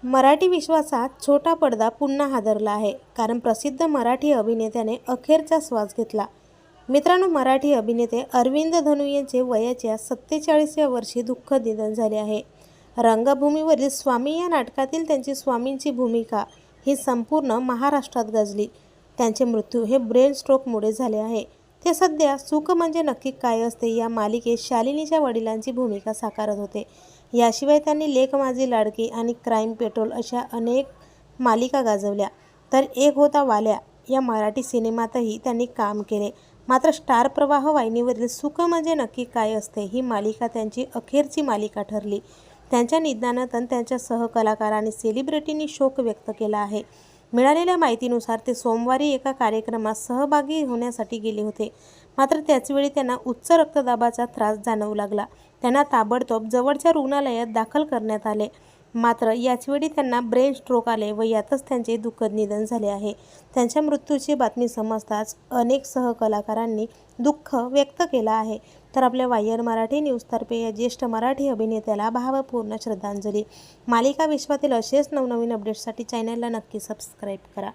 मराठी विश्वाचा छोटा पडदा पुन्हा हादरला आहे, कारण प्रसिद्ध मराठी अभिनेत्याने अखेरचा श्वास घेतला. मित्रांनो, मराठी अभिनेते अरविंद धनू यांचे वयाच्या 47व्या वर्षी दुःखद निधन झाले आहे. रंगभूमीवरील स्वामी या नाटकातील त्यांची स्वामींची भूमिका ही संपूर्ण महाराष्ट्रात गाजली. त्यांचे मृत्यू हे ब्रेन स्ट्रोकमुळे झाले आहे. ते सध्या सुख म्हणजे नक्की काय असते या मालिकेत शालिनीच्या वडिलांची भूमिका साकारत होते. याशिवाय त्यांनी लेक माझी लाडकी आणि क्राईम पेट्रोल अशा अनेक मालिका गाजवल्या. तर एक होता वाल्या या मराठी सिनेमातही त्यांनी काम केले. मात्र स्टार प्रवाह वाहिनीवरील सुख म्हणजे नक्की काय असते ही मालिका त्यांची अखेरची मालिका ठरली. त्यांच्या निधनानंतर त्यांच्या सहकलाकार सेलिब्रिटींनी शोक व्यक्त केला आहे. मिळालेल्या माहितीनुसार ते सोमवारी एका कार्यक्रमात सहभागी होण्यासाठी गेले होते. मात्र त्याचवेळी त्यांना उच्च रक्तदाबाचा त्रास जाणवू लागला. त्यांना ताबडतोब जवळच्या रुग्णालयात दाखल करण्यात आले. मात्र याचवेळी त्यांना ब्रेन स्ट्रोक आले व यातच त्यांचे दुःखद निधन झाले आहे. त्यांच्या मृत्यूची बातमी समजताच अनेक सहकलाकारांनी दुःख व्यक्त केलं आहे. तर आपल्या वायर मराठी न्यूजतर्फे या ज्येष्ठ मराठी अभिनेत्याला भावपूर्ण श्रद्धांजली. मालिका विश्वातील असेच नवनवीन अपडेट्ससाठी चॅनलला नक्की सबस्क्राईब करा.